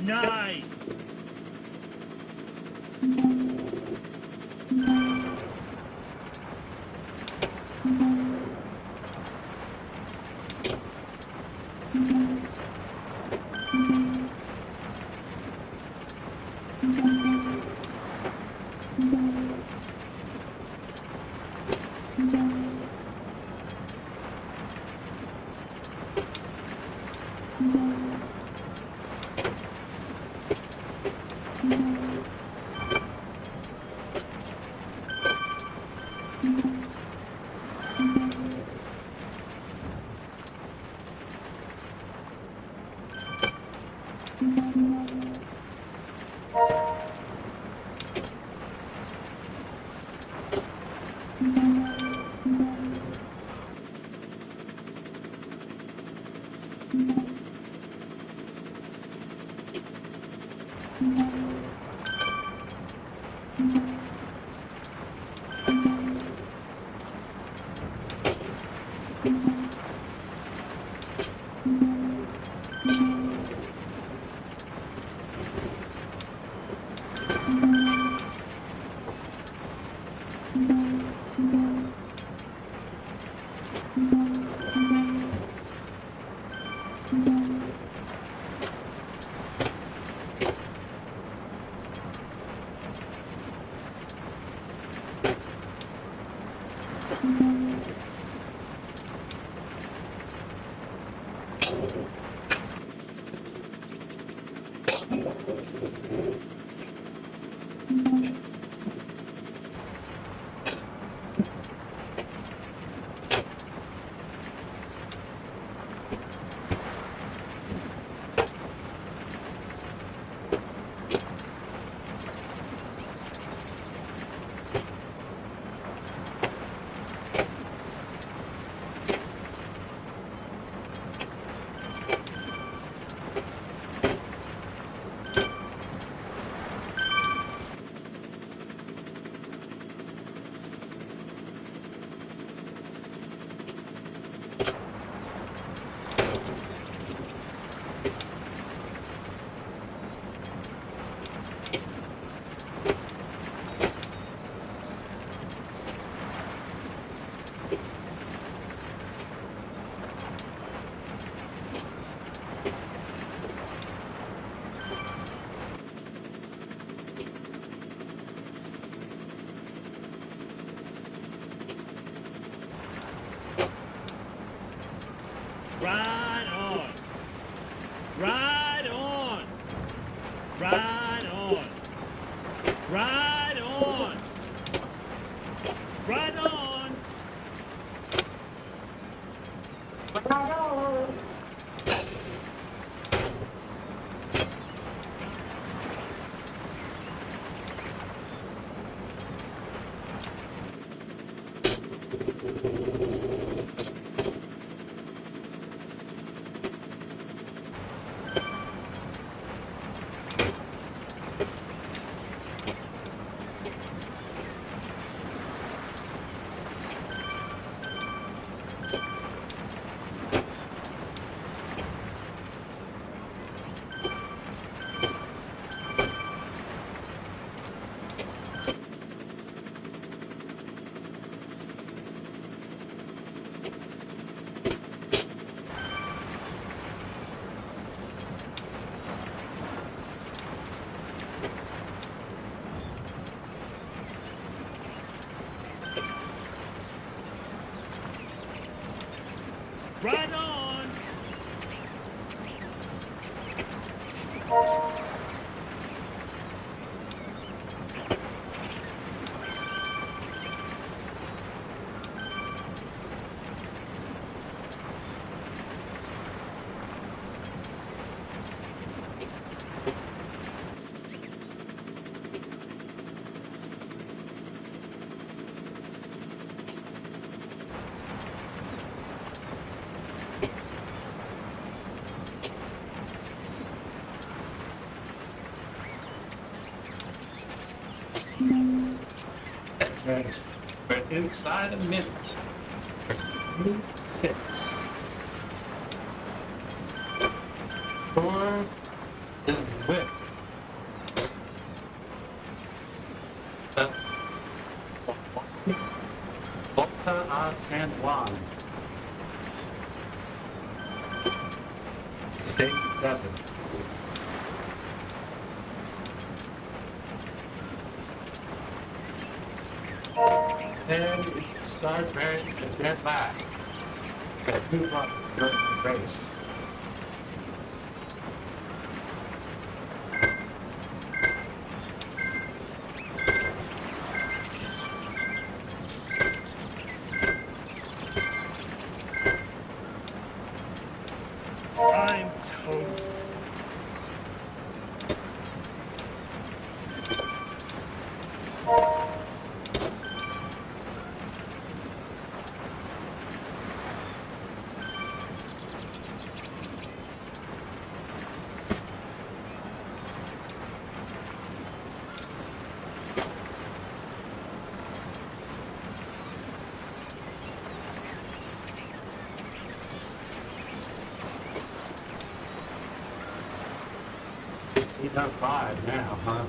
Nice! Right on. Right on. Right on. Right on. Right on. Right on. Right. We're inside a minute. 6. 4 is Zwift. Volta a San Juan. Day 7. And it's start very dead last. Move on during the race. I'm toast. He does 5 now, huh?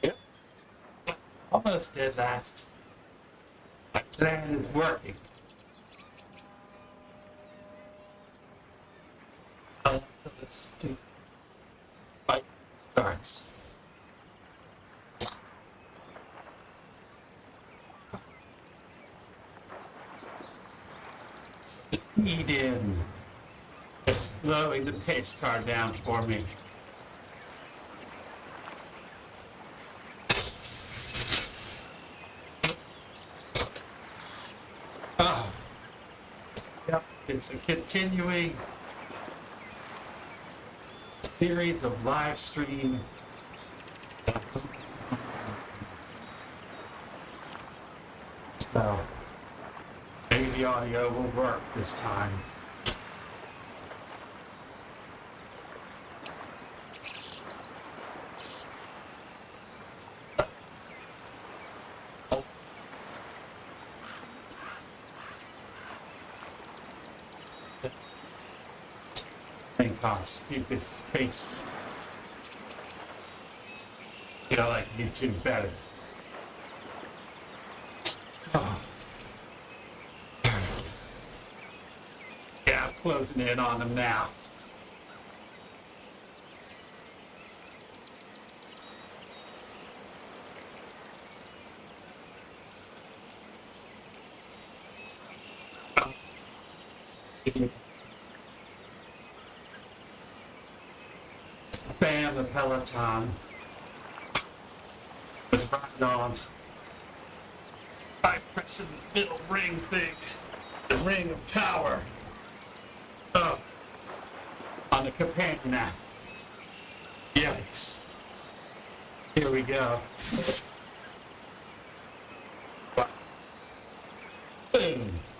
Yep. Almost dead last. My plan is working. Until this stupid fight starts. Speed in. They're slowing the pace car down for me. Oh. Yep. It's a continuing series of live stream. So maybe the audio will work this time. Think how stupid face. You know, like YouTube better. Oh. Yeah, I'm closing in on them now. Spam the Peloton with ride-ons by pressing the middle ring thing, the ring of power, on the companion app. Yikes. Here we go. Wow.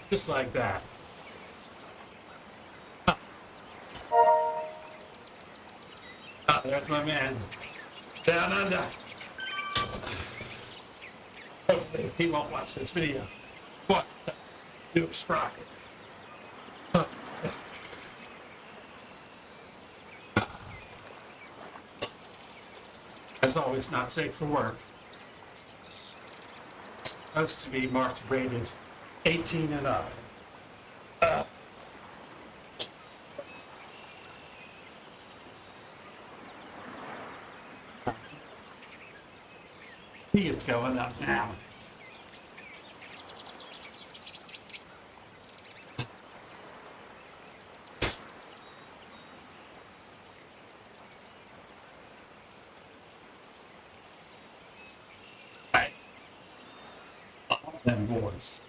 Just like that. Ah, there's my man. Down under. Hopefully he won't watch this video. What the new sprocket? As always, not safe for work. Supposed to be marked rated 18 and up. Speed's going up now. Right. All them boys.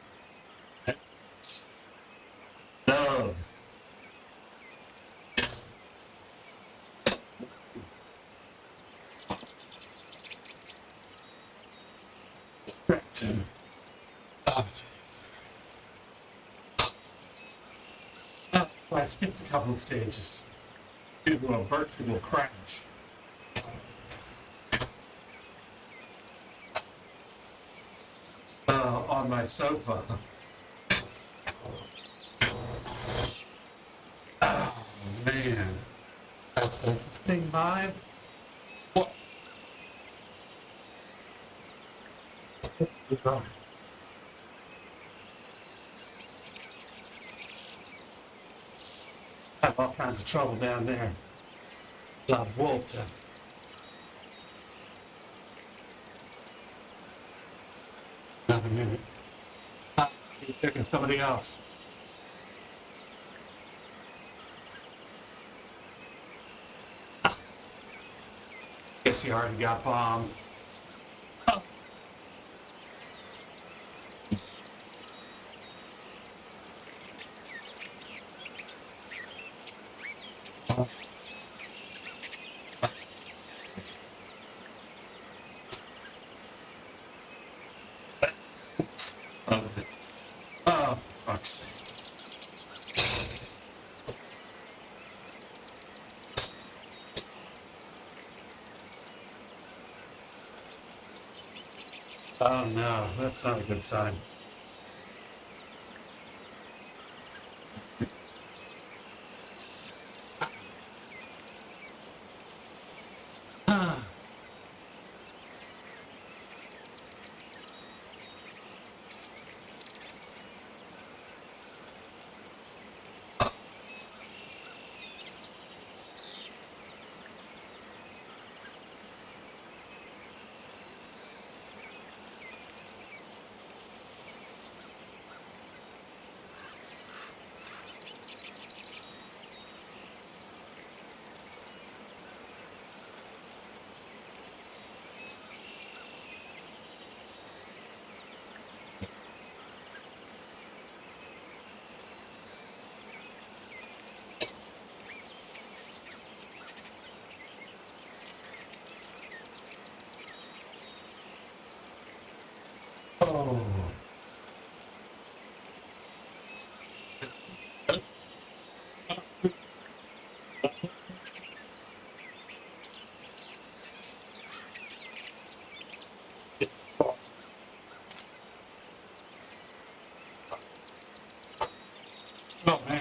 No. Stretching. I skipped a couple of stages due to a virtual crash. On my sofa. Oh, man. Thing 5? What? I have all kinds of trouble down there. A lot of water. Another minute. You're picking somebody else. Guess he already got bombed. Oh, fuck's sake. Oh no, that's not a good sign. Oh. Oh man.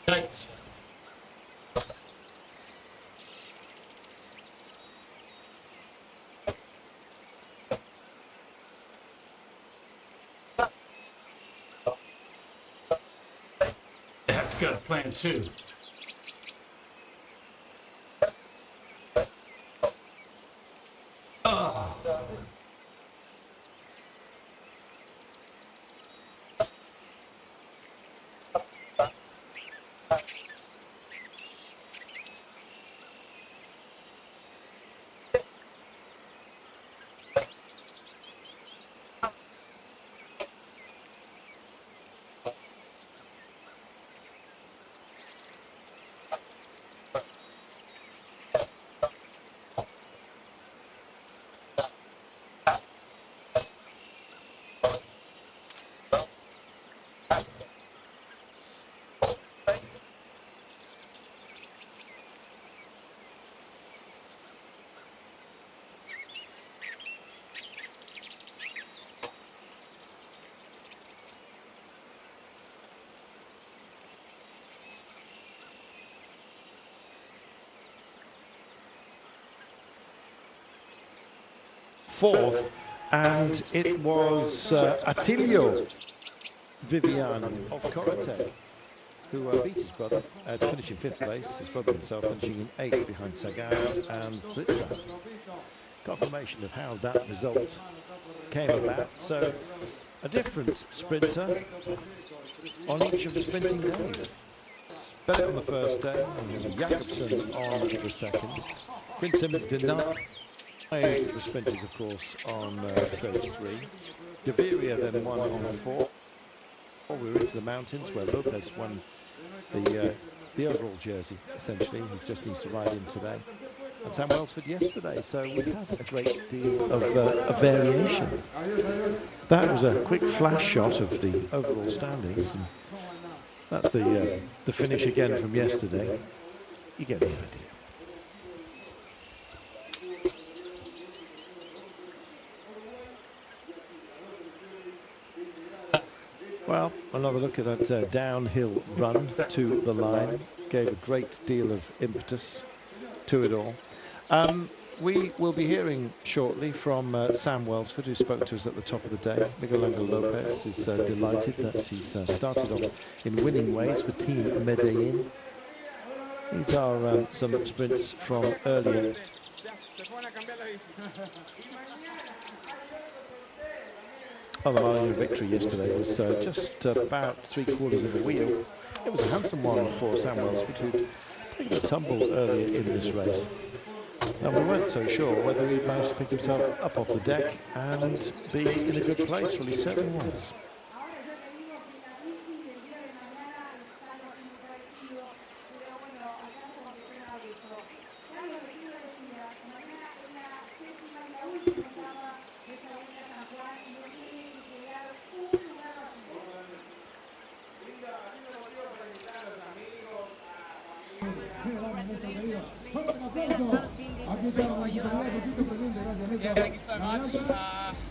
Thanks. You have to go to plan 2. Oh. fourth, and it was Attilio Vivian of Corotec who beat his brother to finish in 5th place, his brother himself finishing in 8th behind Sagan and Zwift. Confirmation of how that result came about. So a different sprinter on each of the sprinting days. Bennett on the first day, and Jakobsen on the second. Quinn Simmons denied the sprinters, of course, on stage 3. Gaviria then won on 4. We were into the mountains where Lopez won the overall jersey, essentially. He just needs to ride in today. And Sam Welsford yesterday, so we had a great deal of variation. That was a quick flash shot of the overall standings. And that's the finish again from yesterday. You get the idea. Well, another look at that downhill run to the line. Gave a great deal of impetus to it all. We will be hearing shortly from Sam Welsford, who spoke to us at the top of the day. Miguel Angel Lopez is delighted that he's started off in winning ways for Team Medellin. These are some sprints from earlier. Well, the Marlin victory yesterday was just about 3/4 of a wheel. It was a handsome one for Sam Welsford, who'd taken a tumble earlier in this race. And we weren't so sure whether he'd managed to pick himself up off the deck and be in a good place. Well, he certainly was. Yeah, thank you so much.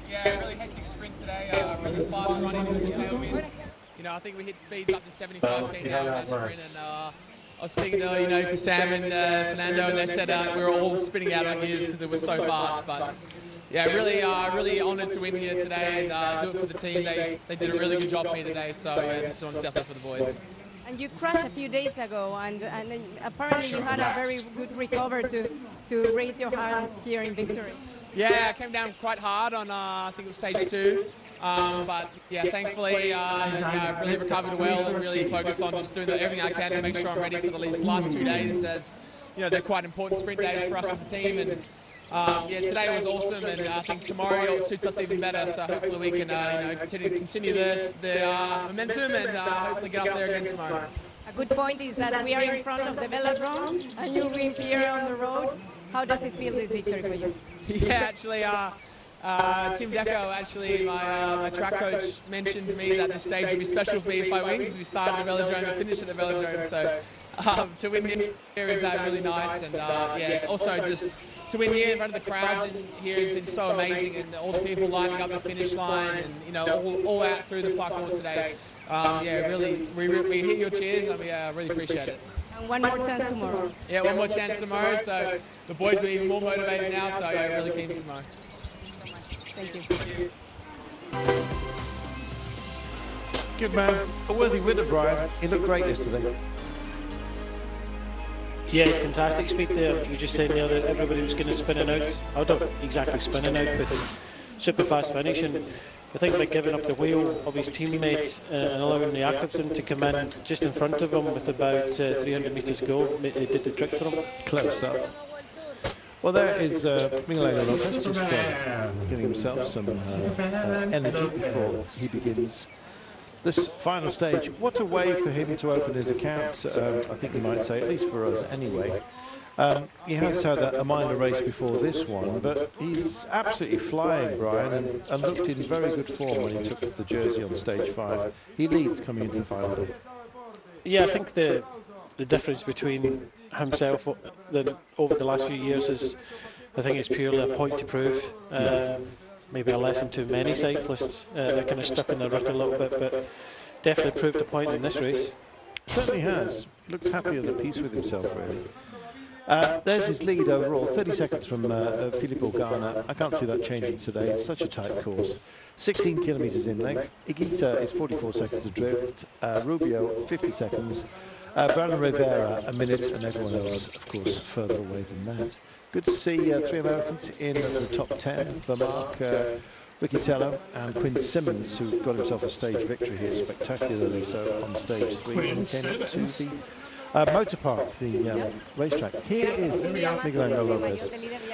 Yeah, really hectic sprint today. Really fast running in the tailwind. You know, I think we hit speeds up to 75 km in that sprint, and I was speaking to Sam and Fernando, and they said we were all spinning out our gears because it was so fast. But yeah, really honoured to win here today and do it for the team. They did a really good job for me today. So yeah, this one's definitely for the boys. And you crashed a few days ago, and apparently you had a very good recovery to raise your hands here in victory. Yeah, I came down quite hard on, I think it was stage 2. But yeah, thankfully, I really recovered well and really focused on just doing everything I can to make sure I'm ready for these last 2 days, as you know, they're quite important sprint days for us as a team. And yeah, today was awesome, and I think tomorrow it suits us even better. So hopefully we can continue the momentum and hopefully get up there again tomorrow. A good point is that we are in front of the velodrome, and you'll be here on the road. How does it feel, this victory for you? Yeah, actually, Tim Deco, actually, my track coach, mentioned to me that this stage would be special for me if I win, because we started at the velodrome and finished at the velodrome. So to win here is really nice, and yeah, also just to win here in front of the crowds in here has been so amazing, and all the people lining up the finish line, and you know, all out through the parkour today. Yeah, really, we hit your cheers, and we really appreciate it. And one more chance tomorrow. Yeah, one more chance tomorrow, so the boys are even more motivated now, so yeah, really keen for tomorrow. Thank you. Good man. A worthy winner, Brian. He looked great yesterday. Yeah, fantastic speed there. You were just saying there that everybody was going to spinning out. I don't exactly spinning out, but super fast finish. And I think by giving up the wheel of his teammates and allowing the Jakobsen to come in just in front of him with about 300 metres to go, it did the trick for him. Clever stuff. Well, there is Miguel Angel Lopez just getting himself some energy before he begins this final stage. What a way for him to open his account, I think you might say, at least for us anyway. He has had a minor race before this one, but he's absolutely flying, Brian, and looked in very good form when he took the jersey on stage 5. He leads coming into the final bit. Yeah, I think the difference between himself over the last few years is, I think it's purely a point to prove. Maybe a lesson to many cyclists that kind of stuck in the rut a little bit, but definitely proved a point in this race. Certainly has. Looks happy and at peace with himself, really. There's his lead overall, 30 seconds from Filippo Ganna. I can't see that changing today. It's such a tight course. 16 kilometres in length. Higuita is 44 seconds adrift. Rubio, 50 seconds. Brandon Rivera, a minute, and everyone else, of course, further away than that. Good to see 3 Americans in the top 10. Vermark, Ricky Tello, and Quinn Simmons, who got himself a stage victory here, spectacularly so on stage 3 when he came up to the Motor Park, the racetrack. Here is Miguel Angel Lopez.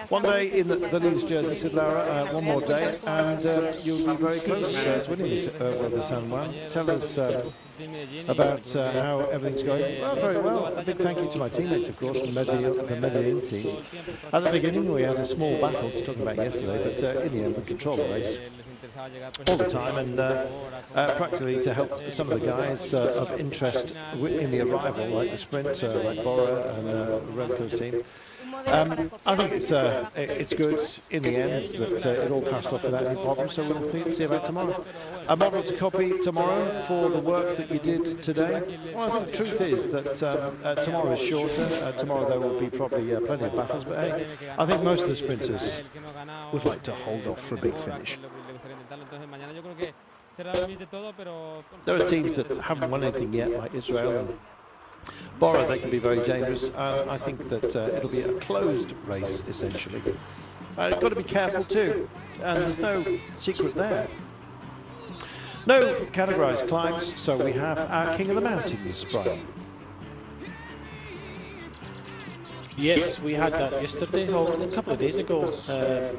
One day in the leader's jersey, said Lara, one more day, and you'll be very close to winning this World of San Juan. Tell us about how everything's going. Well, very well. A big thank you to my teammates, of course, the Medellin team. At the beginning, we had a small battle to talk about yesterday, but in the end, we controlled the race all the time, and practically to help some of the guys of interest in the arrival, like the sprint, like Bora and Remco's team. I think it's good in the end that it all passed off without any problem, so we'll see about tomorrow. A model to copy tomorrow for the work that you did today. Well, I think the truth is that tomorrow is shorter. Tomorrow there will be probably plenty of battles, but hey, I think most of the sprinters would like to hold off for a big finish. There are teams that haven't won anything yet, like Israel and Bora. They can be very dangerous. I think that it'll be a closed race, essentially. Got to be careful too, and there's no secret there. No categorised climbs, so we have our King of the Mountains, Brian. Yes, we had that yesterday, or a couple of days ago,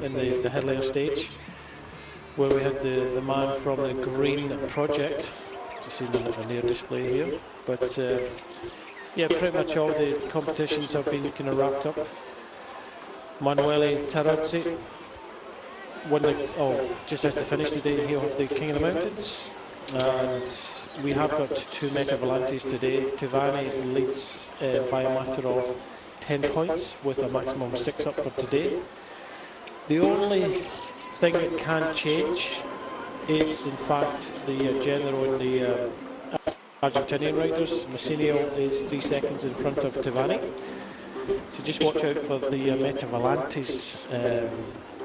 in the headliner stage, where we had the man from the Green Project, just seen a near display here. But yeah, pretty much all the competitions have been kind of wrapped up. Manuele Tarazzi won just has to finish today. He'll have the King of the Mountains, and we have got 2 Meta Volantes today. Tivani leads by a matter of 10 points with a maximum of 6 up for today. The only thing that can change is, in fact, the general and the Argentinian riders. Massinio is 3 seconds in front of Tivani. So just watch out for the Meta Volantes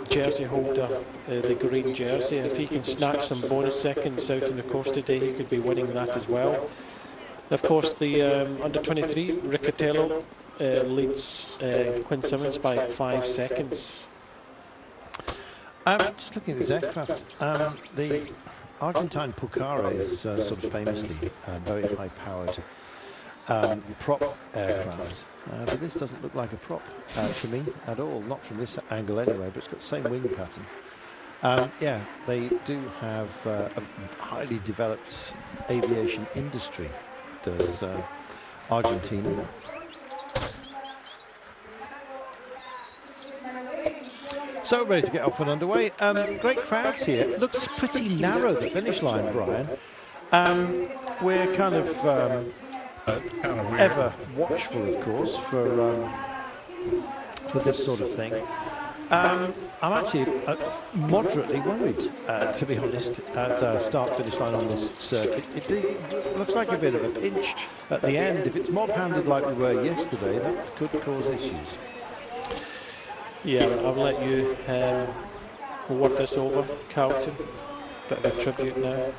jersey holder, the green jersey. If he can snatch some bonus seconds out in the course today, he could be winning that as well. Of course, the under 23 Riccatello leads Quinn Simmons by 5 seconds. Just looking at this aircraft, the Argentine Pucara is sort of famously very high-powered prop aircraft, but this doesn't look like a prop to me at all, not from this angle anyway, but it's got the same wing pattern. Yeah, they do have a highly developed aviation industry, does Argentina. So ready to get off and underway. Great crowds here. Looks pretty narrow, the finish line, Brian. We're kind of ever watchful, of course, for this sort of thing. I'm actually moderately worried, to be honest, at start-finish line on this circuit. It looks like a bit of a pinch at the end. If it's mob-handed like we were yesterday, that could cause issues. Yeah, I'll let you work this over, Carlton. Bit of a tribute now.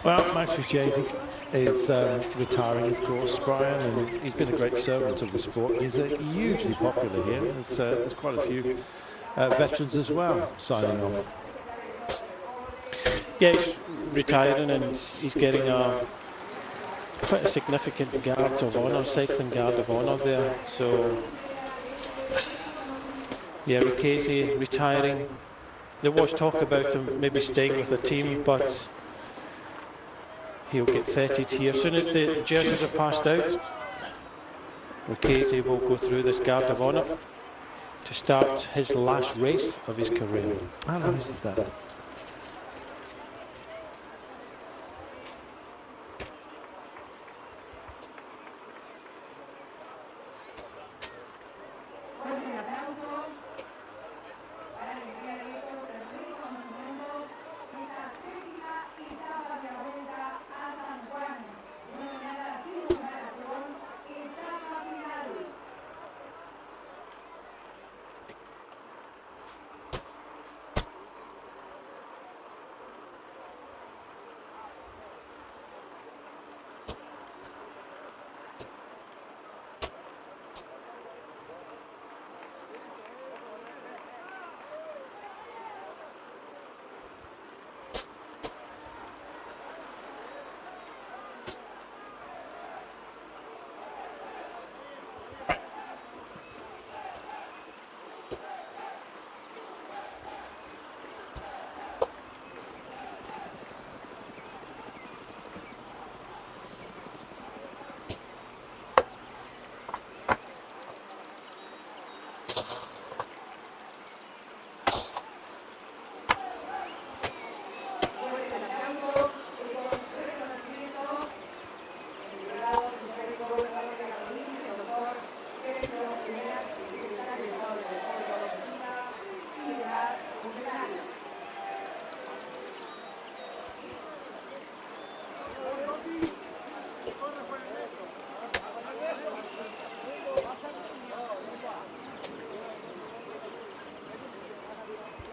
Well, Max Richesi is retiring, of course, Brian, and he's been a great servant of the sport. He's hugely popular here. There's quite a few veterans as well signing off. Yeah, he's retiring and he's getting quite a significant guard of honour, cycling guard of honour there. So, yeah, Richesi retiring. There was talk about him maybe staying with the team, but he'll get feted here. As soon as the jerseys are passed out, Richesi will go through this guard of honour to start his last race of his career. How nice is that?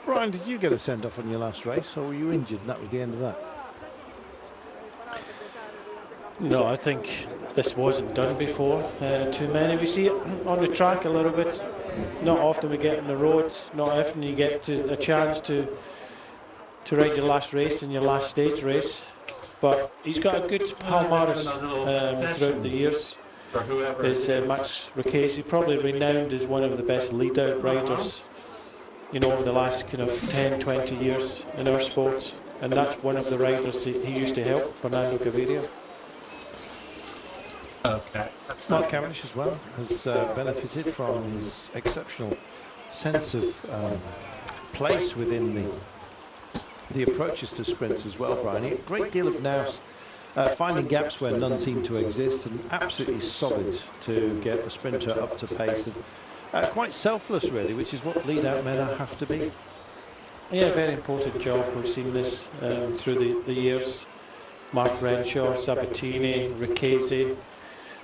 Brian, did you get a send-off on your last race, or were you injured and that was the end of that? No, I think this wasn't done before. Too many. We see it on the track a little bit. Not often we get on the roads. Not often you get a chance to ride your last race in your last stage race. But he's got a good palmarès throughout the years. Is Max Ricchesi, probably renowned as one of the best lead-out riders, you know, over the last kind of 10, 20 years in our sport. And that's one of the riders he used to help, Fernando Gaviria. Okay. That's Mark Cavendish as well has benefited from his exceptional sense of place within the approaches to sprints as well, Brian. A great deal of nous, finding gaps where none seem to exist, and absolutely solid to get a sprinter up to pace. And, quite selfless, really, which is what lead-out men have to be. Yeah, very important job. We've seen this through the years. Mark Renshaw, Sabatini, Ricchesi,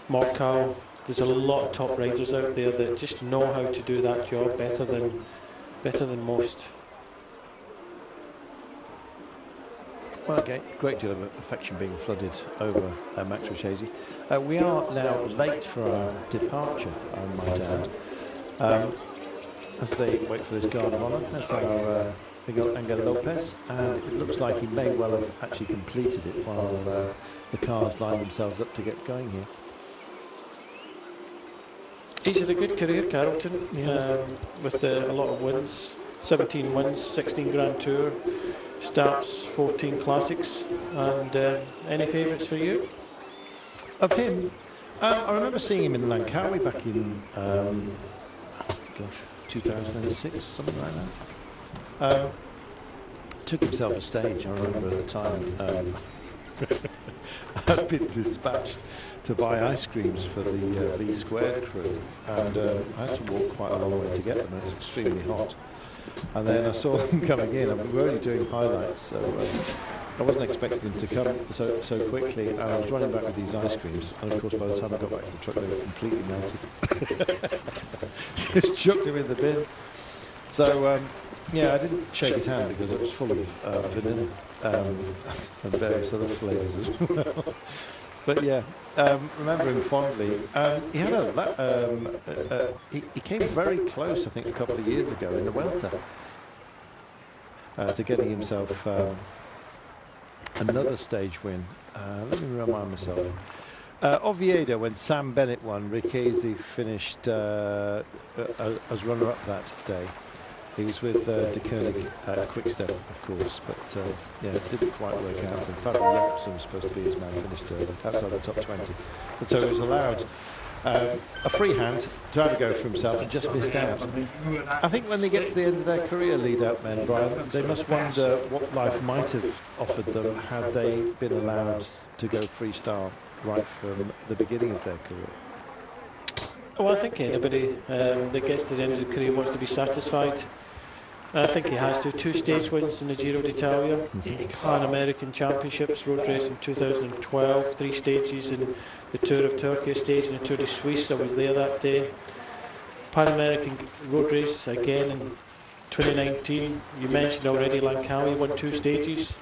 Morkau. There's a lot of top riders out there that just know how to do that job better than most. Well, okay, great deal of affection being flooded over Max Ricchesi. We are now late for our departure, I might add. As they wait for this guard of honour, that's our Miguel Angel Lopez, and it looks like he may well have actually completed it while the cars line themselves up to get going here. He's had a good career, Carrollton, with a lot of wins. 17 wins, 16 Grand Tour, starts 14 Classics. And any favourites for you? Of him, I remember seeing him in Langkawi back in 2006, something like that. Took himself a stage, I remember at the time. I'd been dispatched to buy ice creams for the V Squared crew, and I had to walk quite a long way to get them. It was extremely hot, and then I saw them coming in, and we were only doing highlights, so I wasn't expecting them to come so quickly, and I was running back with these ice creams, and of course by the time I got back to the truck they were completely melted. Just chucked him in the bin. So yeah, I didn't shake his hand because it was full of vanilla and various other flavours as well. But yeah, remember him fondly. He had he came very close, I think, a couple of years ago in the Welter to getting himself another stage win. Let me remind myself. Oviedo, when Sam Bennett won, Ricchesi finished as runner-up that day. He was with De Koenig Quickstep, of course, but yeah, it didn't quite work out. And Fabio Jakobsen was supposed to be his man, finished outside the top 20. But so he was allowed a free hand to have a go for himself and just missed out. I think when they get to the end of their career, lead-out men, Brian, they must wonder what life might have offered them had they been allowed to go freestyle right from the beginning of their career. Well, I think anybody that gets to the end of the career wants to be satisfied. I think he has to. 2 stage wins in the Giro d'Italia, Pan American Championships, road race in 2012, 3 stages in the Tour of Turkey, a stage in the Tour de Suisse. I was there that day. Pan American road race again in 2019. You mentioned already Langkawi, won 2 stages.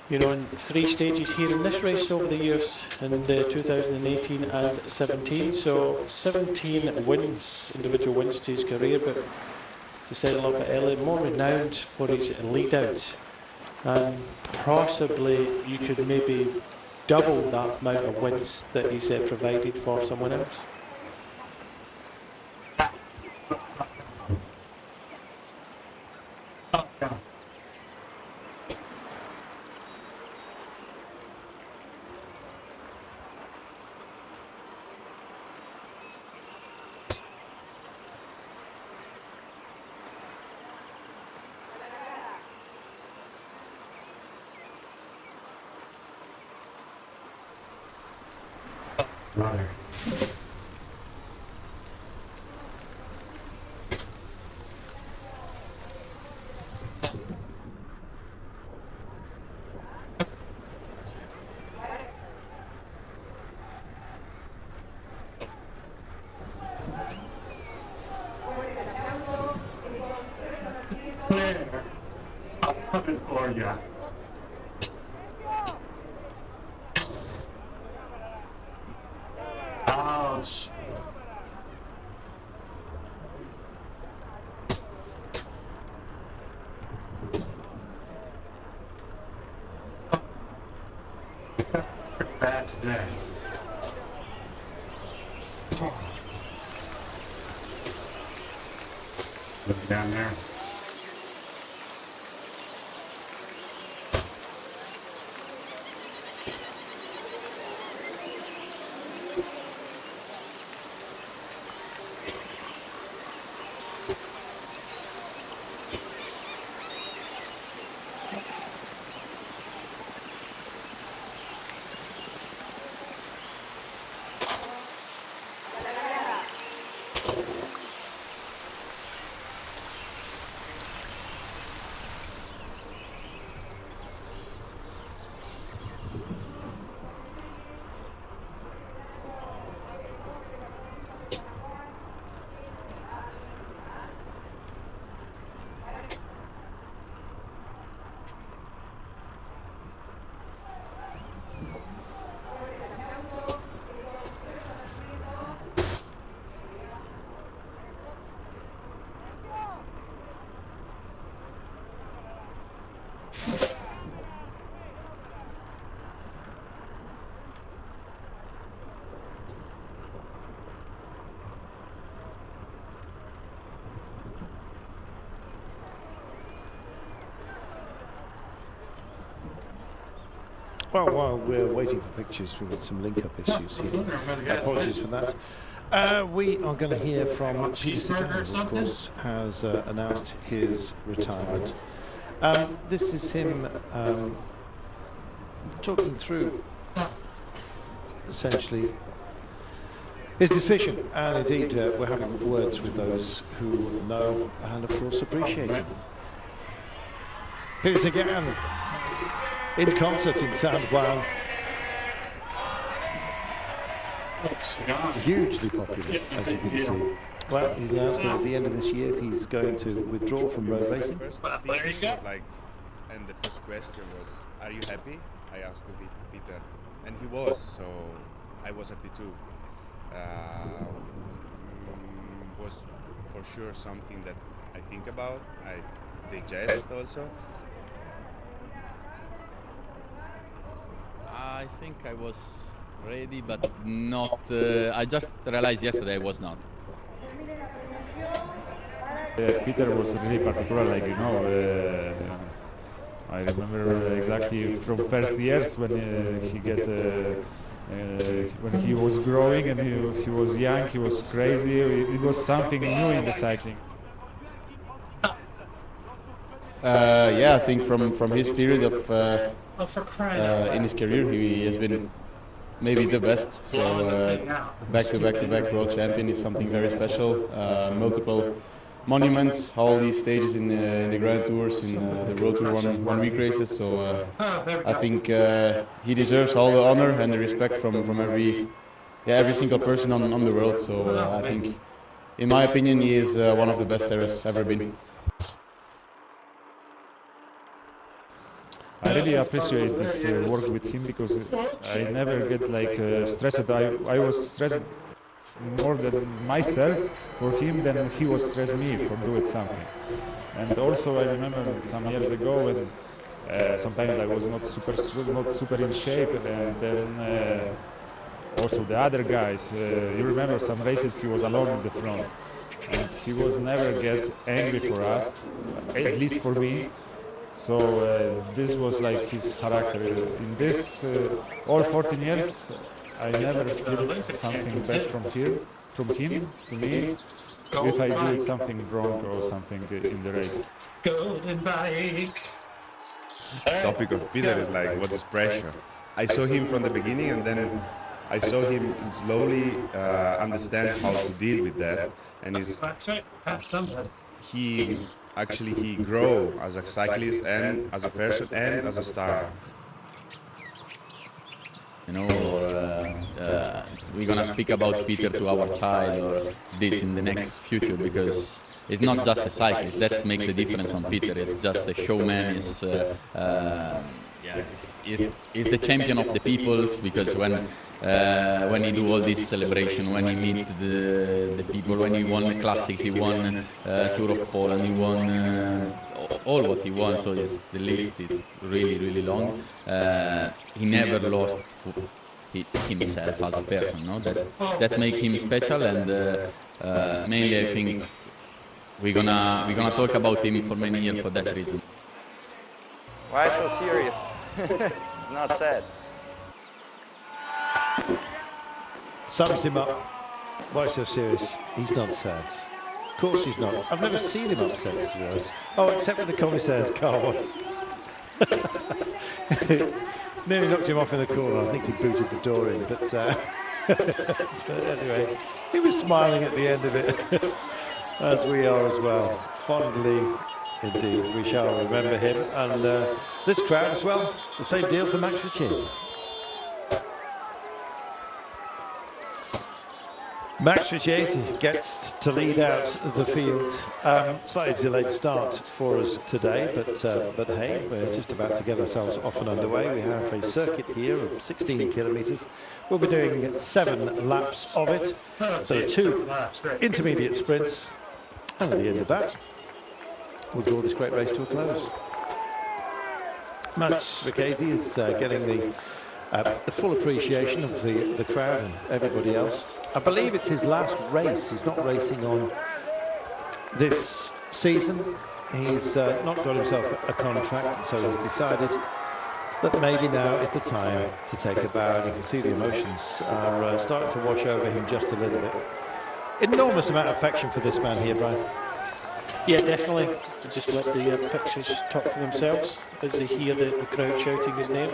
You know, and 3 stages here in this race over the years in 2018 and 17. So 17 wins, individual wins to his career, but as I said a little bit earlier, more renowned for his lead out. And possibly you could maybe double that amount of wins that he's provided for someone else. Brother. Where? I'm coming for you. Ouch. Bad today. Look down there. Well, while we're waiting for pictures, we've got some link-up issues here. Apologies for that. We are going to hear from Peter Sagan, who, of course, has announced his retirement. This is him talking through, essentially, his decision. And indeed, we're having words with those who know and, of course, appreciate him. Peter Sagan, in concert in SoundCloud. Hugely popular, as you can see. Well, he's announced that at the end of this year he's going to withdraw from road racing. First thing was like, and the first question was, "Are you happy?" I asked to Peter, and he was. So I was happy too. Was for sure something that I think about. I digest also. I think I was ready, but not. I just realized yesterday I was not. Peter was really particular, like, you know, I remember exactly from first years when he when he was growing and he was young, he was crazy. It was something new in the cycling. Yeah, I think from his period of in his career, he has been maybe the best. So back-to-back world champion is something very special. Multiple monuments, all these stages in the Grand Tours, in the World Tour one week races. So I think he deserves all the honor and the respect from every single person on the world. So I think, in my opinion, he is one of the best there has ever been. I really appreciate this work with him because I never get like stressed. I was stressed more than myself for him than he was stressed me for doing something. And also I remember some years ago when sometimes I was not super in shape, and then also the other guys. You remember some races he was alone in the front, and he was never get angry for us, at least for me. So this was like his character. In this all 14 years, I never feel something bad from him to me if I do something wrong or something in the race. Golden bike. Topic of Peter is like, what is pressure? I saw him from the beginning, and then I saw him slowly understand how to deal with that, and That's right. That's something. he grew as a cyclist and as a person and as a star. You know, we're gonna speak about Peter to our child or this in the next future, because is not just a cyclist. That's make the difference on Peter. It's just a showman. He's the champion of the peoples, because when he do all this celebration, when he meet the people, when he won the classics, he won Tour of Poland, he won all what he won. So the list is really, really long. He never lost himself as a person. No, that's make him special, and mainly I think we're gonna talk about him for many years for that reason. Why so serious? It's not sad. Sums him up. Why so serious? He's not sad. Of course he's not. I've never seen him upset, to be honest. Oh, except when the commissaire's car was. Nearly knocked him off in the corner. I think he booted the door in, but anyway, he was smiling at the end of it, as we are as well. Fondly, indeed, we shall remember him. And this crowd as well, the same deal for Max Richesi. Max Richesi gets to lead out the field. Slightly delayed start for us today, but hey, we're just about to get ourselves off and underway. We have a circuit here of 16 kilometres. We'll be doing 7 laps of it. So 2 intermediate sprints. And at the end of that, we'll draw this great race to a close. Max Richesi is getting the full appreciation of the crowd and everybody else. I believe it's his last race. He's not racing on this season. He's not got himself a contract, so he's decided that maybe now is the time to take a bow, and you can see the emotions are starting to wash over him just a little bit. Enormous amount of affection for this man here, Brian. Yeah, definitely. Just let the pictures talk for themselves as they hear the crowd shouting his name.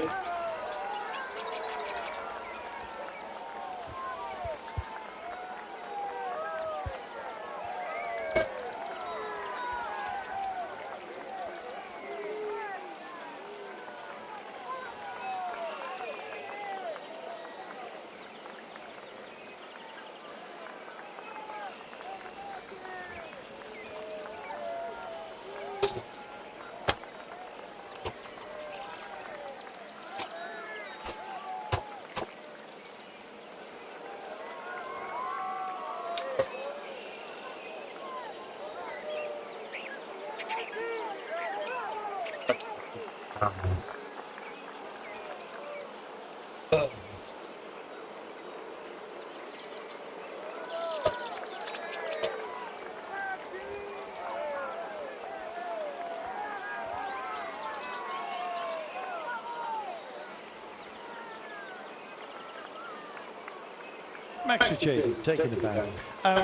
Max Richesi taking the bow.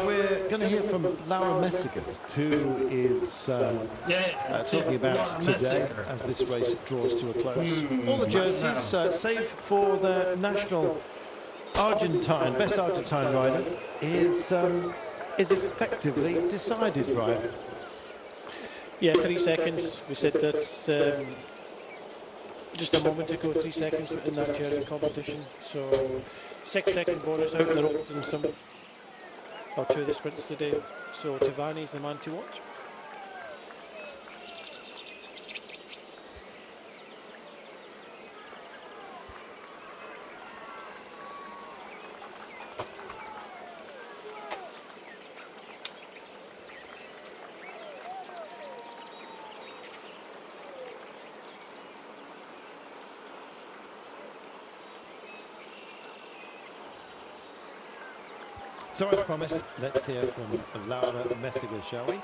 We're going to hear from Laura Messiger, who is talking about today as this race draws to a close. All the jerseys, save for the national Argentine, best Argentine rider, is effectively decided, Brian. Yeah, 3 seconds. We said that's just a moment ago, 3 seconds in that jersey competition. So 6 second bonus out in the ropes and some or 2 of the sprints today. So Tavani's the man to watch. So as promised, let's hear from Laura Messiger, shall we?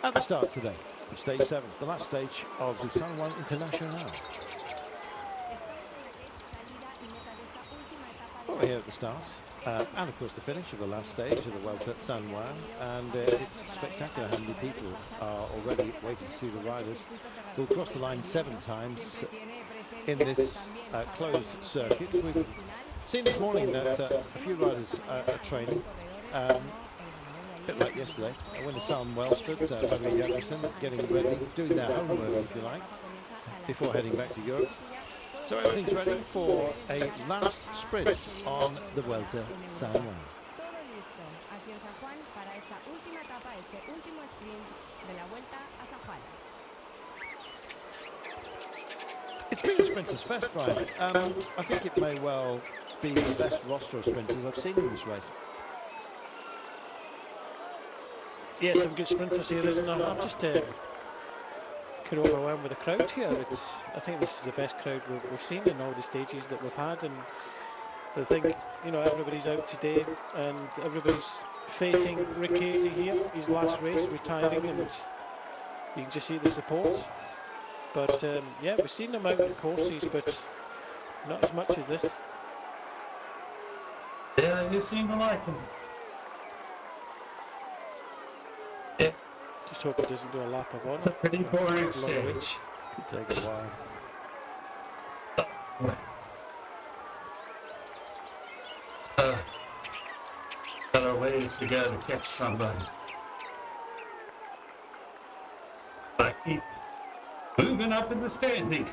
At the start today of stage 7, the last stage of the San Juan International. Well, we're here at the start, and of course the finish of the last stage of the Vuelta San Juan, and it's spectacular how many people are already waiting to see the riders who'll cross the line 7 times in this closed circuit. We've seen this morning that a few riders are training, a bit like yesterday. Winner Sam Welsford, Barry Jacobson, getting ready, doing their homework, if you like, before heading back to Europe. So everything's ready for a last sprint on the Vuelta San Juan. aquí en San Juan para esta última etapa, este último sprint de la Vuelta a San Juan. It's been a sprinter's fest, Brian. I think it may well be the best roster of sprinters I've seen in this race. Yeah, some good sprinters here, isn't there? I'm just kind of overwhelmed with the crowd here. I think this is the best crowd we've seen in all the stages that we've had, and I think, you know, everybody's out today and everybody's fating Rick Casey here, his last race, retiring, and you can just see the support. But yeah, we've seen them out at courses, but not as much as this. Yeah, you seem to like him. Just hope it doesn't do a lap of honor. Pretty boring stage. Could take a while. Better ways to go to catch somebody. I keep moving up in the standing.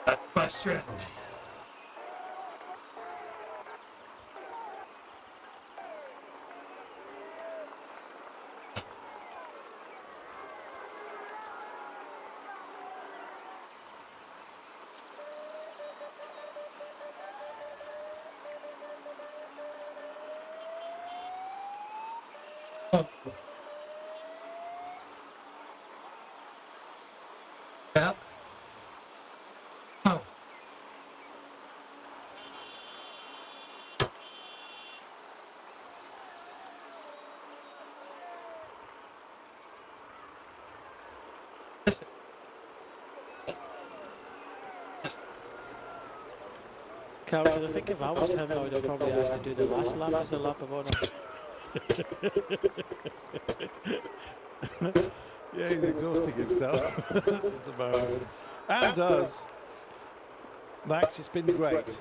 That's my strategy. Yeah. Oh. Listen. Carl, I think if I was him, I would have probably asked to do the last lap as a lap of honor. Yeah, he's exhausting himself at the moment. And does. Max, it's been great.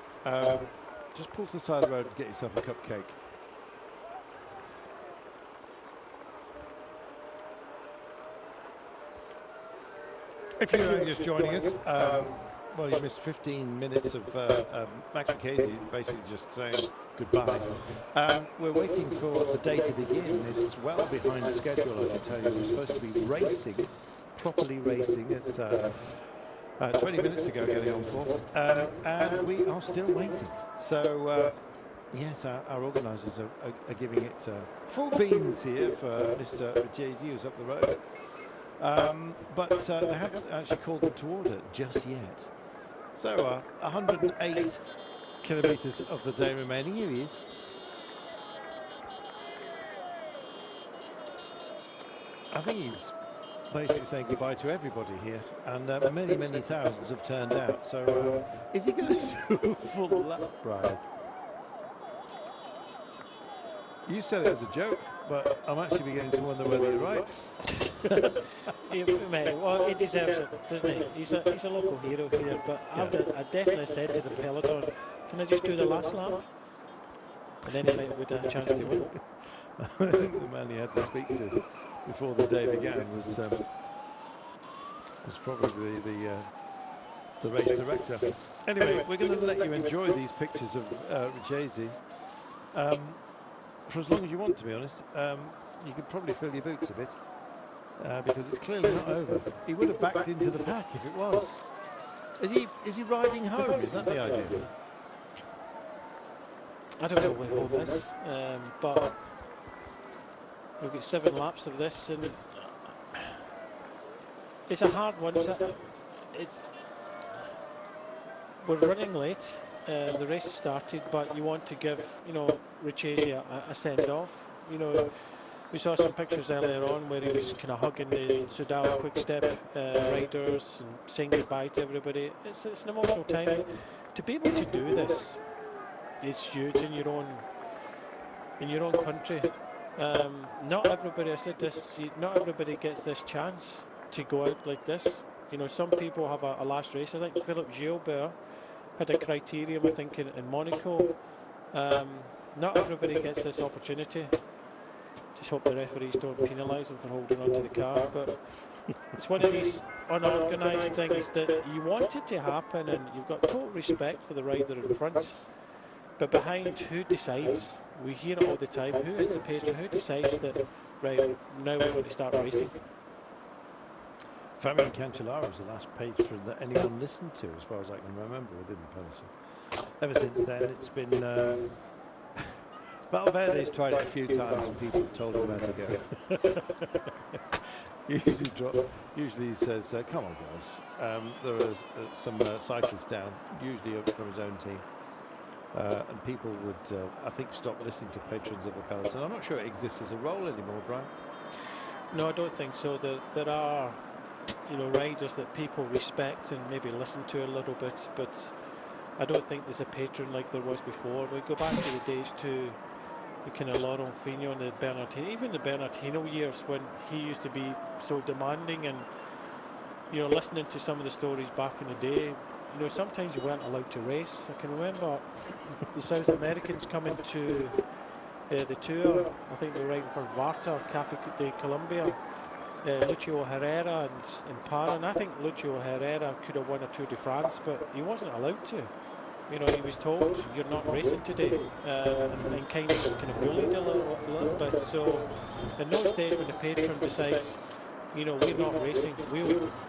Just pull to the side of the road and get yourself a cupcake. If you're only just joining us, well, you missed 15 minutes of Max Casey basically just saying goodbye. We're waiting for the day to begin. It's well behind schedule, I can tell you. We're supposed to be racing, properly racing at 20 minutes ago, getting on for, and we are still waiting. So, yes, our organisers are giving it full beans here for Mr. Jay-Z, who's up the road. But they haven't actually called them to order just yet. So 108 kilometres of the day remaining. Here he is. I think he's basically saying goodbye to everybody here, and many, many thousands have turned out. So is he going to do a full lap, Brian? You said it was a joke, but I'm actually beginning to wonder whether you're right. Yeah, mate, well, he deserves it, doesn't he? He's a local hero here, but yeah. I definitely said to the peloton, can I just do the last lap? And then he would have a chance to win. I think the man he had to speak to before the day began was probably the race director. Anyway, we're going to let you enjoy these pictures of Ricchesi. For as long as you want, to be honest. You could probably fill your boots a bit, because it's clearly not over. He would have backed into the pack if it was. Is he riding home? Is that the idea? I don't know where home is, but we've got 7 laps of this, and it's a hard one. We're running late. The race has started, but you want to give, you know, Ricchesi a send-off. You know, we saw some pictures earlier on where he was kind of hugging the Soudal Quick-Step riders and saying goodbye to everybody. It's an emotional time. To be able to do this, it's huge in your own country. Not everybody, I said this, not everybody gets this chance to go out like this. You know, some people have a last race. I think Philippe Gilbert had a criterium, I think, in Monaco. Not everybody gets this opportunity. Just hope the referees don't penalise him for holding onto the car. But it's one of these unorganised things that you want it to happen, and you've got total respect for the rider in front. But behind, who decides? We hear it all the time. Who is the patron? Who decides that, right, now we're going to start racing? Fabian Cancellara was the last patron that anyone listened to, as far as I can remember, within the peloton. Ever since then, it's been... Valverde's tried it a few times and people have told him where to go. Usually he says, come on guys, there are some cyclists down, usually from his own team. And people would, I think, stop listening to patrons of the peloton. I'm not sure it exists as a role anymore, Brian. No, I don't think so. There are, you know, riders that people respect and maybe listen to a little bit, but I don't think there's a patron like there was before. We go back to the days to the kind of Laurent and the Bernardino, even the Bernardino years when he used to be so demanding, and you know, listening to some of the stories back in the day, you know, sometimes you weren't allowed to race. I can remember the South Americans coming to the tour. I think they were riding for Varta, Cafe de Colombia, Lucio Herrera and Para, and I think Lucio Herrera could have won a Tour de France, but he wasn't allowed to. You know, he was told, you're not racing today, and kind of bullied a little bit. So in those days when the patron decides, you know, we're not racing,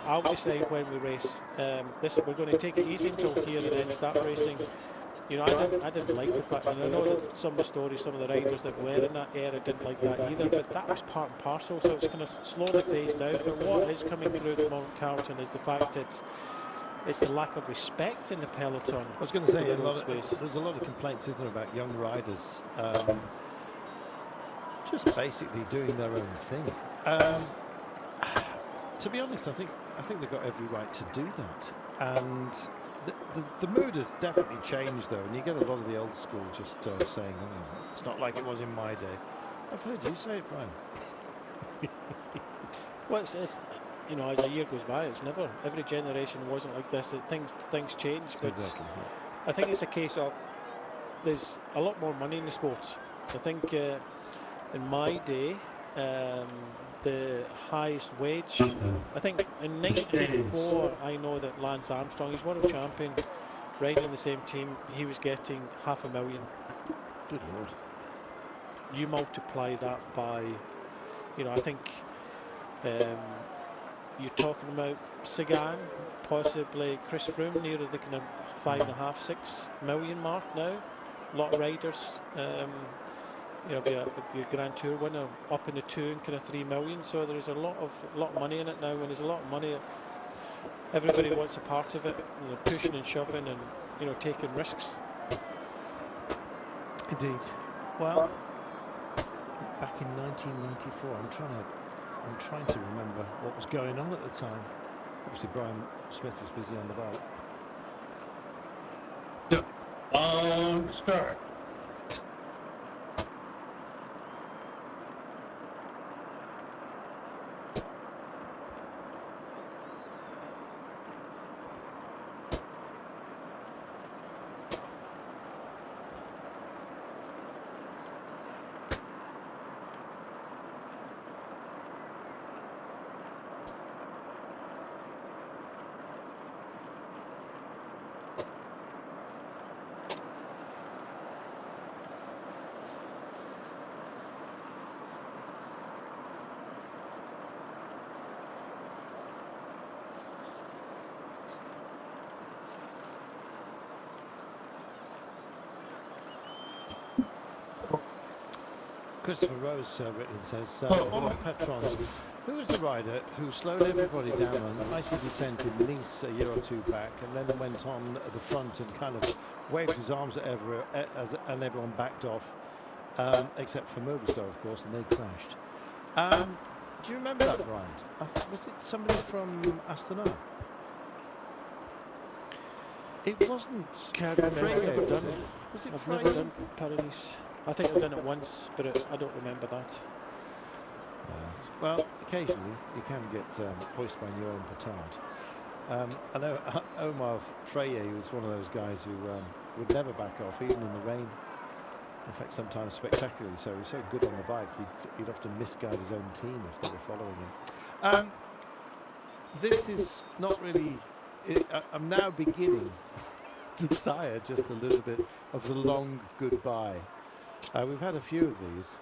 I'll decide when we race. We're going to take it easy until here and then start racing. You know, I didn't like the fact, and I know that some of the stories, some of the riders that were in that era didn't like that either, but that was part and parcel, so it's kind of slowly phased out. But what is coming through at the moment, Carlton, is the fact that it's the lack of respect in the peloton. I was going to say, there's a lot of complaints, isn't there, about young riders just basically doing their own thing. To be honest, I think they've got every right to do that. And the mood has definitely changed, though, and you get a lot of the old school just saying, oh, it's not like it was in my day. I've heard you say it, Brian. Well, it's you know, as a year goes by, it's never, every generation wasn't like this. Things change, but exactly, yeah. I think it's a case of there's a lot more money in the sport. I think in my day, the highest wage, I think in '94, I know that Lance Armstrong, he's world champion, riding in the same team, he was getting $500,000. Good Lord. You multiply that by, you know, I think you're talking about Sagan, possibly Chris Froome, near the kind of 5.5, 6 million mark now. A lot of riders, you know, the Grand Tour winner up in the 2 and kind of 3 million. So there's a lot of money in it now. When there's a lot of money, everybody wants a part of it. You know, pushing and shoving, and you know, taking risks. Indeed. Well, back in 1994, I'm trying to remember what was going on at the time. Obviously, Brian Smith was busy on the bike. Start. Christopher Rose written says, on Petrons, who was the rider who slowed everybody down on the icy descent in Nice a year or two back, and then went on at the front and kind of waved his arms at and everyone backed off, except for Movistar, of course, and they crashed. Do you remember that, Brian? Was it somebody from Astana? It wasn't. I've never done it. Was it I've never done Paris. I think I've done it once, but I don't remember that. Yes. Well, occasionally you can get hoisted by your own petard. I know Omar Freye was one of those guys who would never back off, even in the rain. In fact, sometimes spectacularly so. He was so good on the bike, he'd often misguide his own team if they were following him. this is not really. I'm now beginning to tire just a little bit of the long goodbye. We've had a few of these.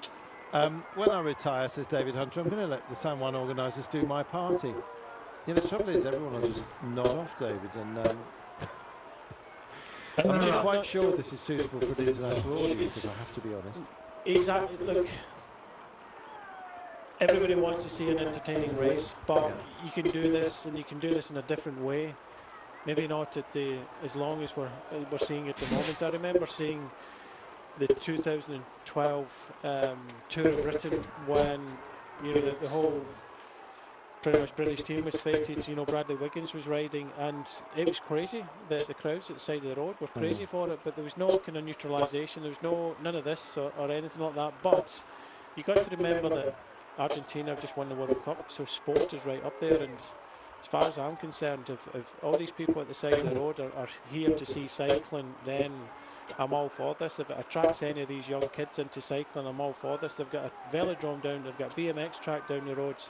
When I retire, says David Hunter, I'm going to let the San Juan organisers do my party. You know, the trouble is everyone will just nod off, David, and I'm not quite sure this is suitable for the international audience, if I have to be honest. Exactly. Look, everybody wants to see an entertaining race, but you can do this, and you can do this in a different way. Maybe not at as long as we're seeing at the moment. I remember seeing the 2012 Tour of Britain when the whole pretty much British team was fated. You know, Bradley Wiggins was riding, and it was crazy. The crowds at the side of the road were crazy for it, but there was no kind of neutralisation. There was none of this or anything like that. But you got to remember that Argentina have just won the World Cup, so sport is right up there. And as far as I'm concerned, if all these people at the side of the road are here to see cycling, then I'm all for this. If it attracts any of these young kids into cycling, I'm all for this. They've got a velodrome down, they've got a BMX track down the roads.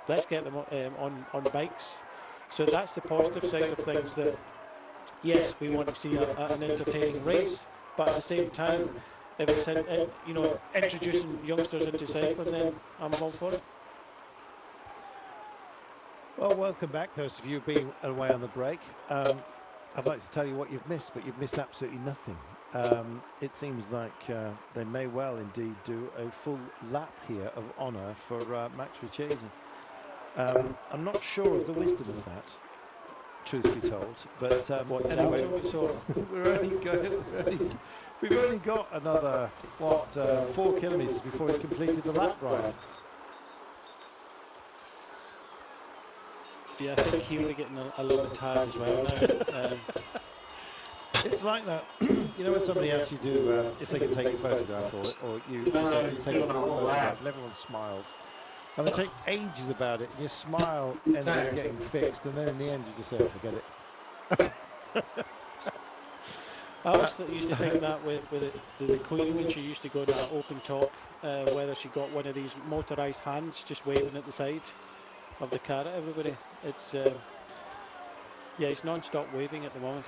Let's get them on bikes. So that's the positive side of things, that yes, we want to see an entertaining race, but at the same time, if it's introducing youngsters into cycling, then I'm all for it. Well, welcome back, those of you being away on the break. I'd like to tell you what you've missed, but you've missed absolutely nothing. It seems like they may well indeed do a full lap here of honour for Max Richesi. I'm not sure of the wisdom of that, truth be told, but anyway, we've only got another 4 kilometres before he's completed the lap, Brian. Yeah, I think he'll be getting a little bit tired as well now. It's like that, you know, when somebody asks you to, if they can take a photograph or you say, take a photograph, and everyone smiles. And they take ages about it, and your smile ends up getting fixed, and then in the end you just say, oh, forget it. I always used to think that with the Queen, when she used to go to that open top, whether she got one of these motorised hands just waving at the side of the car at everybody. It's yeah, he's non-stop waving at the moment.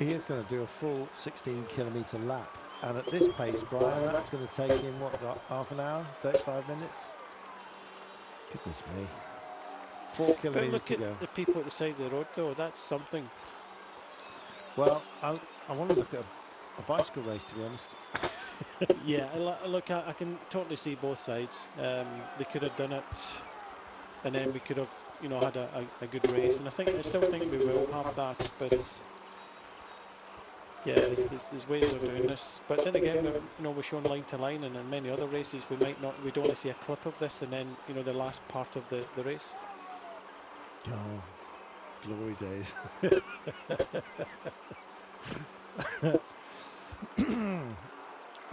He is going to do a full 16-kilometre lap, and at this pace, Brian, that's going to take him what, half an hour, 35 minutes? Goodness me. 4 kilometres to go. But look at the people at the side of the road, though. That's something. Well, I want to look at a bicycle race, to be honest. Yeah, look, I can totally see both sides. They could have done it, and then we could have, had a good race. And I still think we will have that. But yeah, there's ways of doing this. But then again, we're shown line to line, and in many other races we don't want to see a clip of this, and then the last part of the race. Oh, glory days.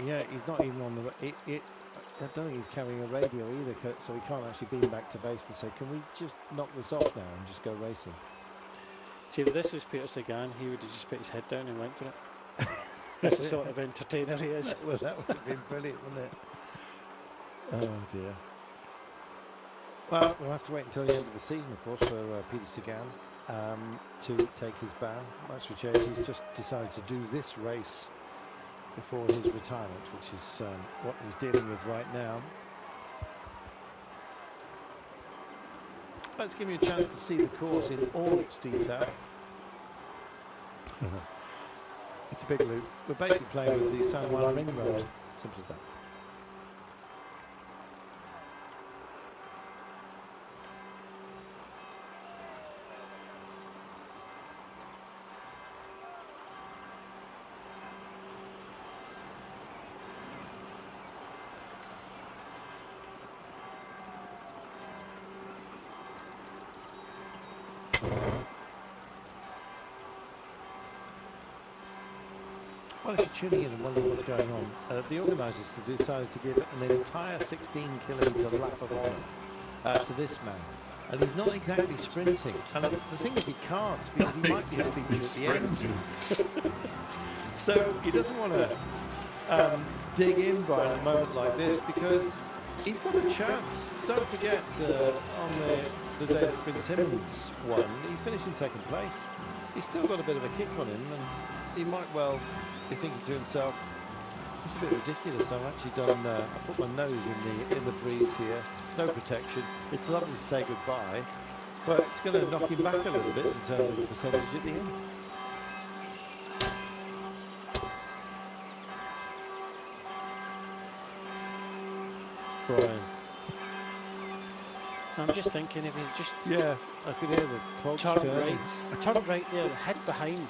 Yeah, he's not even on the. I don't think he's carrying a radio either, so he can't actually beam back to base and say, "Can we just knock this off now and just go racing?" See, if this was Peter Sagan, he would have just put his head down and went for it. That's the sort of entertainer he is. Well, that would have been brilliant, wouldn't it? Oh dear. Well, we'll have to wait until the end of the season, of course, for Peter Sagan to take his bow. Max Richesi's just decided to do this race before his retirement, which is what he's dealing with right now. Let's give you a chance to see the course in all its detail. It's a big loop. We're basically playing with the San Juan Ring Road. Simple as that. Well, if you're tuning in and wondering what's going on, the organisers have decided to give an entire 16-kilometre lap of honour to this man. And he's not exactly sprinting. And the thing is, he can't, because he might be a feature at the end. So he doesn't want to dig in, Brian, at a moment like this, because he's got a chance. Don't forget, on the the day that Bryn Simmons won, he finished in second place. He's still got a bit of a kick on him, and he might well be thinking to himself, it's a bit ridiculous. I've actually done, I put my nose in the breeze here, no protection. It's lovely to say goodbye, but it's going to knock him back a little bit in terms of the percentage at the end. Brian. I'm just thinking if he just... Yeah, I could hear the cogs turning. Turn right there, head behind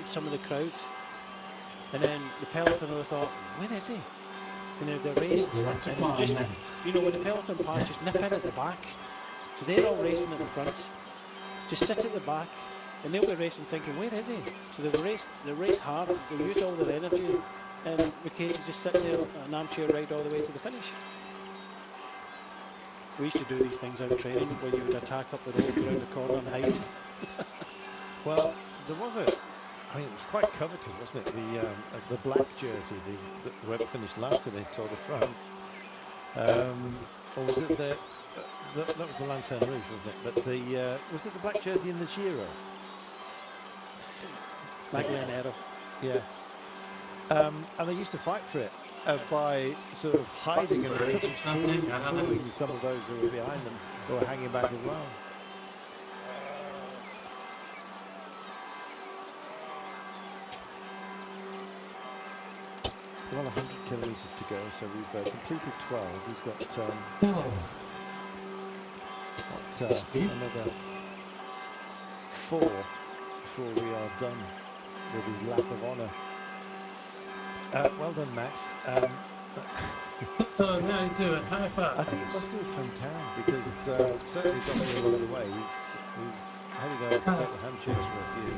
some of the crowds. And then the peloton would have thought, where is he? You know, they're raced. And just, you know, when the peloton pass, just nip in at the back. So they're all racing at the front. Just sit at the back. And they'll be racing thinking, where is he? So they'll race hard, they'll use all their energy. And Mackenzie just sitting there, an armchair ride all the way to the finish. We used to do these things out of training where you would attack up the road, around the corner and hide. Well, there was I mean, it was quite coveted, wasn't it? The black jersey, whoever finished last in the Tour de France. Or was it that was the Lanterne Rouge, wasn't it? But was it the black jersey in the Giro? Maglianero. Yeah. And they used to fight for it by sort of hiding and fooling some of those who were behind them, who were hanging back as well. Well, 100 kilometres to go, so we've completed 12. He's got another 4 before we are done with his lap of honour. Well done, Max. Oh, no, do it. High five. I think it must be his hometown, because certainly got me along the way. He's heading over to take the handshakes for a few.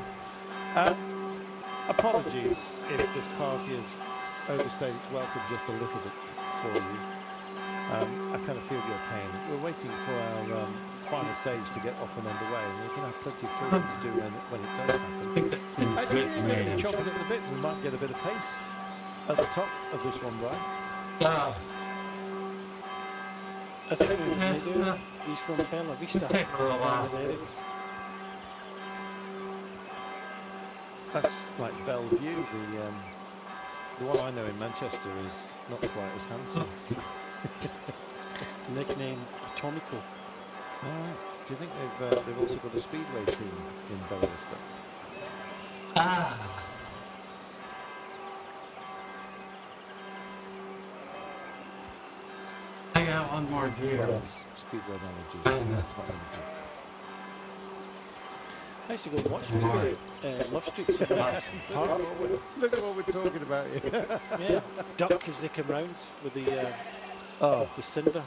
Apologies if this party has overstayed its welcome just a little bit for you. I kind of feel your pain. We're waiting for our final stage to get off and underway, and we're going to have plenty of talking to do when it does happen. I think we're going to be chopping at the bit. We might get a bit of pace at the top of this one, right? I think they do. He's from Bella Vista. Take a little while. That's like Bellevue. The one I know in Manchester is not quite as handsome. Nickname Atomico. All right. Do you think they've also got a speedway team in Bella Vista? I got one more gear. Speedway managers. I used to go watch Love Streets. Look at what we're talking about here. Yeah, duck as they come round with the cinder.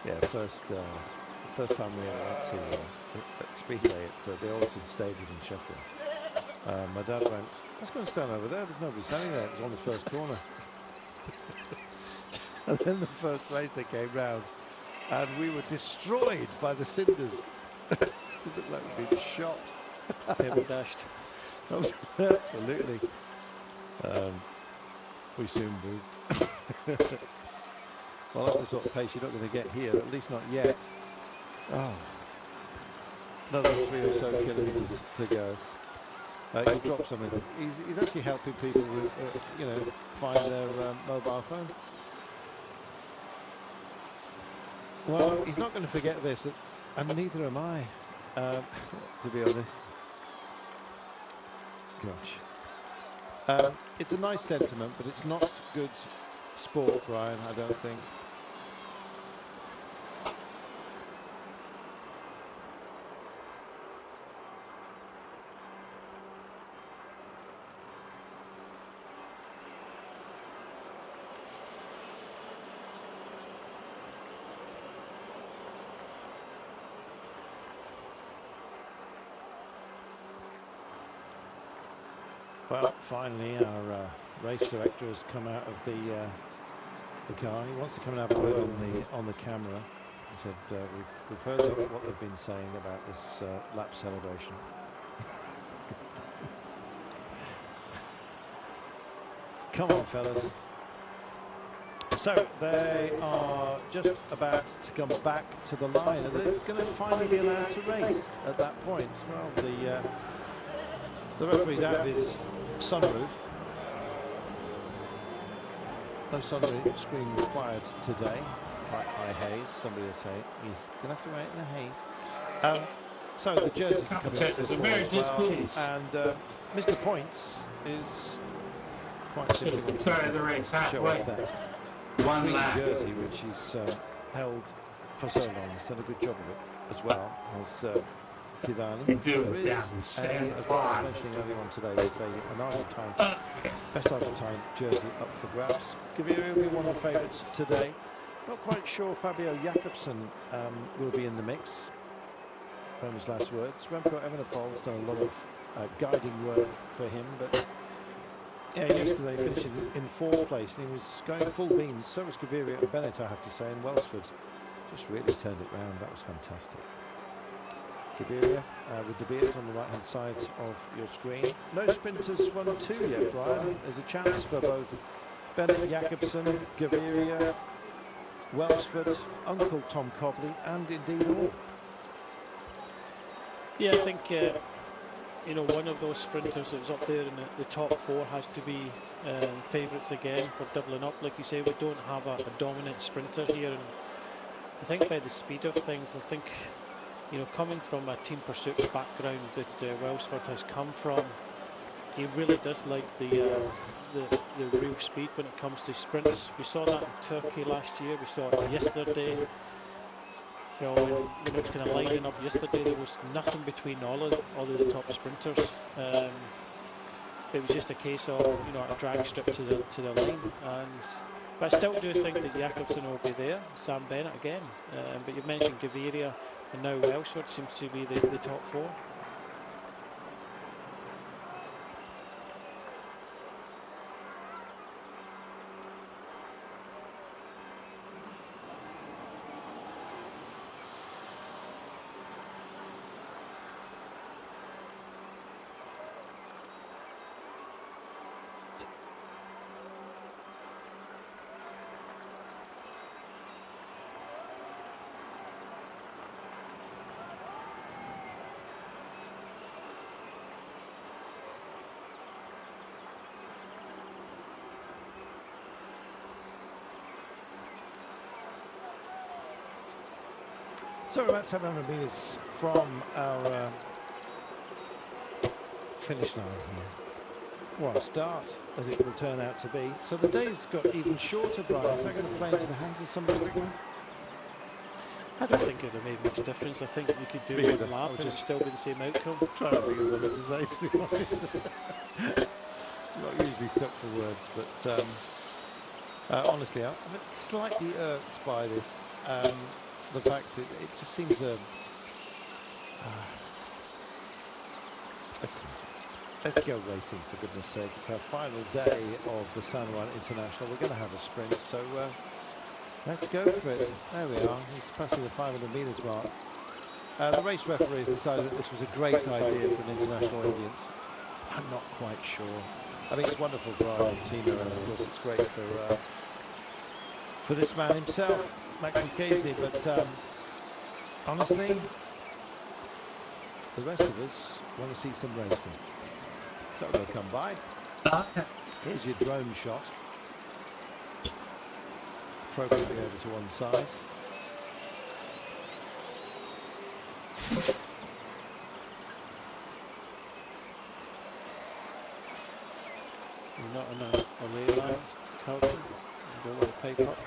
Yeah, first time we ever went to Speedway at the Alston Stadium in Sheffield. My dad went, let's go and stand over there. There's nobody standing there. It was on the first corner. And then the first place they came round, and we were destroyed by the cinders. It looked like we'd been shot. Pebble dashed. Absolutely. We soon moved. Well, that's the sort of pace you're not going to get here, at least not yet. Oh. Another 3 or so kilometres to go. He dropped something. He's actually helping people, find their mobile phone. Well, he's not going to forget this, and neither am I, to be honest. Gosh. It's a nice sentiment, but it's not good sport, Brian, I don't think. Well, finally, our race director has come out of the car. He wants to come and have a word on the camera. He said, "We've heard what they've been saying about this lap celebration." Come on, fellas. So they are just about to come back to the line. Are they going to finally be allowed to race at that point? Well, the referee's out of his sunroof. No sunroof screen required today. Quite high haze. Somebody will say you don't have to wait in the haze. So the jerseys are coming up to the floor as well, and Mr. Points is quite simply wanting to show off that green jersey, which he's held for so long. He's done a good job of it as well as Tivani. There is, as I was mentioning earlier on today, there's an Argentine, best Argentine jersey up for grabs. Gaviria will be one of the favourites today. Not quite sure Fabio Jakobsen will be in the mix. Famous last words. Remco Evenepoel's done a lot of guiding work for him, but yeah, yesterday finishing in 4th place, and he was going full beams. So was Gaviria and Bennett, I have to say, and Welsford just really turned it round. That was fantastic. Gaviria with the beard on the right hand side of your screen. No sprinters 1-2 yet, Brian. There's a chance for both Bennett, Jakobsen, Gaviria, Welsford, Uncle Tom Cobley, and indeed all. Yeah, I think you know, one of those sprinters that's up there in the top 4 has to be favourites again for doubling up. Like you say, we don't have a dominant sprinter here, and I think by the speed of things, I think, you know, coming from a team pursuit background that Welsford has come from, he really does like the real speed when it comes to sprints. We saw that in Turkey last year. We saw it yesterday. You know, when it was kind of lining up yesterday, there was nothing between all of the top sprinters. It was just a case of, you know, a drag strip to the line. But I still do think that Jakobsen will be there. Sam Bennett again. But you've mentioned Gaviria, and now Welsford seems to be the top 4. So we're about 700 metres from our finish line here. What a start, as it will turn out to be. So the day's got even shorter, Brian. Is that going to play into the hands of somebody quick one? I don't think it would make much difference. I think you could do it with lap and it'd still be the same outcome. Trying to think of something to say, to be honest. Not usually stuck for words, but honestly, I'm slightly irked by this. The fact that it just seems let's go racing, for goodness sake. It's our final day of the San Juan International. We're going to have a sprint, so let's go for it. There we are. He's passing the 500 metres mark. The race referee has decided that this was a great idea for an international audience. I'm not quite sure. I think it's wonderful for Argentina, and of course it's great for this man himself, Max Lucchese, but honestly, the rest of us want to see some racing. So we'll come by. Here's your drone shot. Appropriately over to one side. You're not on a rear line, Carlton. You don't want to pay up.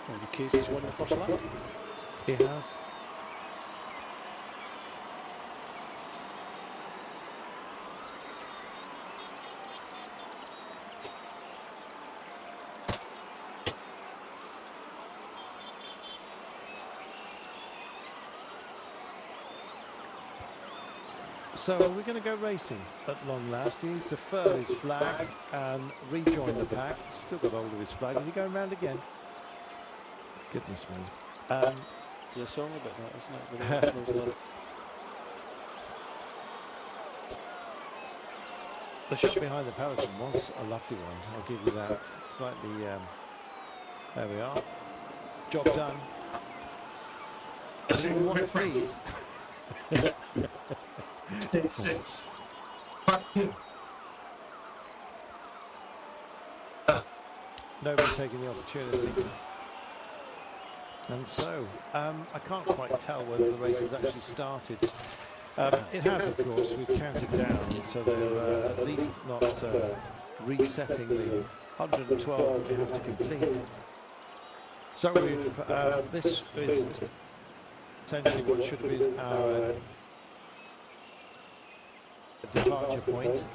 And Lucchese's won the first lap. He has. So we're going to go racing at long last. He needs to furl his flag and rejoin the pack. Still got hold of his flag. Is he going round again? Goodness me. Yeah, song a bit that, isn't it? With the shot behind the peloton was a lovely one. I'll give you that. Slightly, there we are. Job done. What a feed. State 6. Part 2. Nobody taking the opportunity. And so, I can't quite tell whether the race has actually started. It has, of course. We've counted down, so they're at least not resetting the 112 that we have to complete. So we've, this is essentially what should have been our departure point.